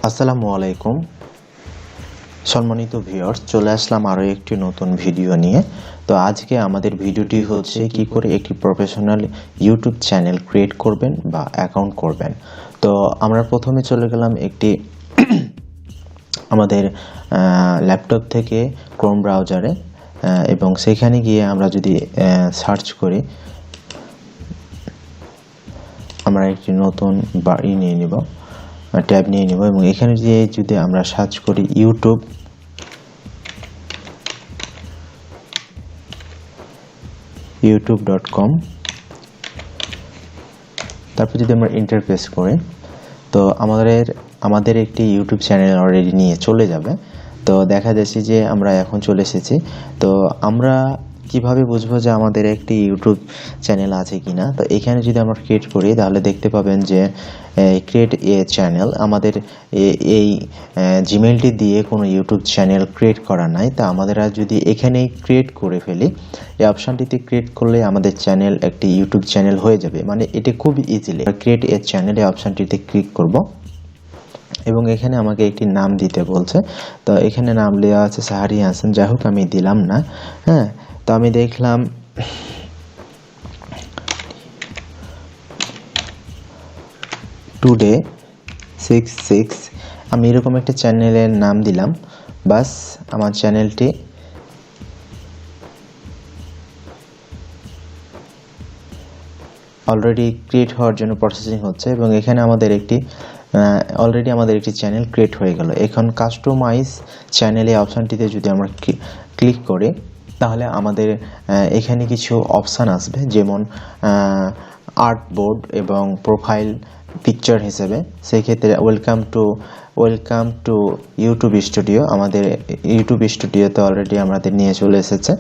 আসসালামু আলাইকুম সম্মানিত ভিউয়ার্স, চলে আসলাম আরও একটি নতুন ভিডিও নিয়ে। তো আজকে আমাদের ভিডিওটি হচ্ছে কি করে একটি প্রফেশনাল ইউটিউব চ্যানেল ক্রিয়েট করবেন বা অ্যাকাউন্ট করবেন। তো আমরা প্রথমে চলে গেলাম একটি আমাদের ল্যাপটপ থেকে ক্রোম ব্রাউজারে, এবং সেখানে গিয়ে আমরা যদি সার্চ করি, আমরা একটি নতুন বাড়ি নিয়ে নিব, ট্যাব নিয়ে নিব এবং এখানে গিয়ে যদি আমরা সার্চ করি youtube.com, তারপর যদি আমরা এন্টার প্রেস করি, তো আমাদের একটি ইউটিউব চ্যানেল অলরেডি নিয়ে চলে যাবে। তো দেখা যাচ্ছে যে আমরা এখন চলে এসেছি। তো আমরা কিভাবে বুঝবো যে আমাদের একটি ইউটিউব চ্যানেল আছে কিনা? তো এখানে যদি আমরা ক্রিয়েট করি তাহলে দেখতে পাবেন যে ক্রিয়েট এ চ্যানেল, আমাদের এই জিমেলটি দিয়ে কোনো ইউটিউব চ্যানেল ক্রিয়েট করা নাই। তা আমাদের যদি এখানেই ক্রিয়েট করে ফেলি, এই অপশানটিতে ক্রিয়েট করলে আমাদের চ্যানেল একটি ইউটিউব চ্যানেল হয়ে যাবে। মানে এটি খুব ইজিলি ক্রিয়েট এ চ্যানেল এই অপশানটিতে ক্লিক করব এবং এখানে আমাকে একটি নাম দিতে বলছে। তো এখানে নাম দেওয়া আছে সাহারি হাসান, যাই হোক আমি দিলাম না। হ্যাঁ, তো আমি দেখলাম টুডে 6 আমি এরকম একটা চ্যানেলের নাম দিলাম। বাস আমার চ্যানেলটি অলরেডি ক্রিয়েট হওয়ার জন্য প্রসেসিং হচ্ছে এবং এখানে আমাদের একটি অলরেডি আমাদের একটি চ্যানেল ক্রিয়েট হয়ে গেল। এখন কাস্টমাইজ চ্যানেল এই অপশানটিতে যদি আমরা ক্লিক করি তাহলে আমাদের এখানে কিছু অপশান আসবে, যেমন আর্টবোর্ড এবং প্রোফাইল পিকচার হিসেবে। সেই ক্ষেত্রে ওয়েলকাম টু ইউটিউব স্টুডিও, আমাদের ইউটিউব স্টুডিওতে অলরেডি আমাদের নিয়ে চলে এসেছে।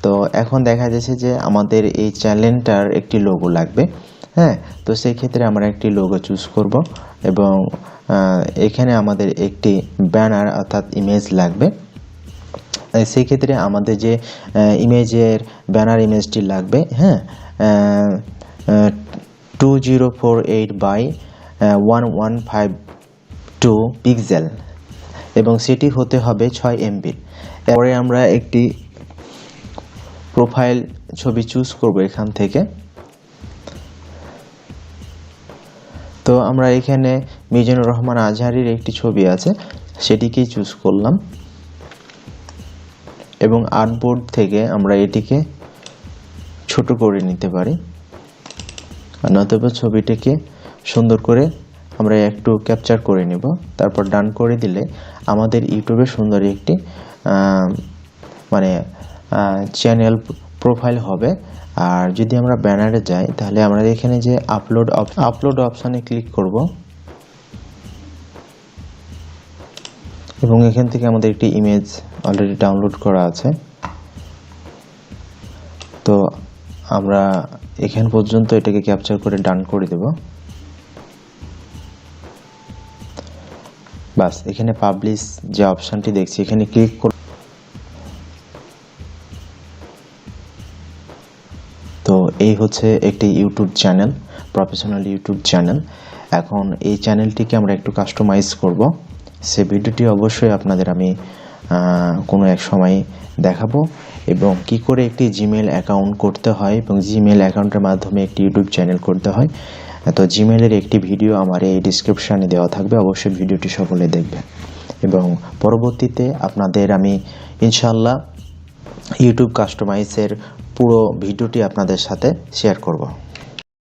তো এখন দেখা যাচ্ছে যে আমাদের এই চ্যানেলটার একটি লোগো লাগবে। হ্যাঁ, তো সেই ক্ষেত্রে আমরা একটি লোগো চুজ করব এবং এখানে আমাদের একটি ব্যানার অর্থাৎ ইমেজ লাগবে। সেই ক্ষেত্রে আমাদের যে ইমেজের ব্যানার ইমেজটি লাগবে, হ্যাঁ, 2048 বাই 1152 পিক্সেল এবং সেটি হতে হবে 6 MB। এরপরে আমরা একটি প্রোফাইল ছবি চুজ করব এখান থেকে। তো আমরা এখানে মিজানুর রহমান আজহারির একটি ছবি আছে, সেটিকেই চুজ করলাম এবং আর্টবোর্ড থেকে আমরা এটিকে ছোট করে নিতে পারি, নতুবা ছবিটিকে সুন্দর করে আমরা একটু ক্যাপচার করে নিব। তারপর ডান করে দিলে আমাদের ইউটিউবে সুন্দর একটি চ্যানেল প্রোফাইল হবে। আর যদি আমরা ব্যানারে যাই তাহলে আমরা এখানে যে আপলোড অপশানে ক্লিক করব এবং এখান থেকে আমাদের একটি ইমেজ অলরেডি ডাউনলোড করা আছে। তো আমরা এখান পর্যন্ত এটাকে ক্যাপচার করে ডান করে দেব। বাস এখানে পাবলিশ যে অপশানটি দেখছি এখানে ক্লিক করব। তো এই হচ্ছে একটি YouTube channel, professional YouTube channel. এখন এই চ্যানেলটিকে আমরা একটু কাস্টমাইজ করব। সে ভিডিওটি অবশ্যই আপনাদের আমি কোনো এক সময় দেখাবো এবং কি করে একটি জিমেল অ্যাকাউন্ট করতে হয় এবং জিমেল অ্যাকাউন্টের মাধ্যমে একটি ইউটিউব চ্যানেল করতে হয়। তো জিমেলের একটি ভিডিও আমার এই ডিসক্রিপশানে দেওয়া থাকবে, অবশ্যই ভিডিওটি সকলে দেখবেন এবং পরবর্তীতে আপনাদের আমি ইনশাআল্লাহ ইউটিউব কাস্টমাইজের পুরো ভিডিওটি আপনাদের সাথে শেয়ার করব।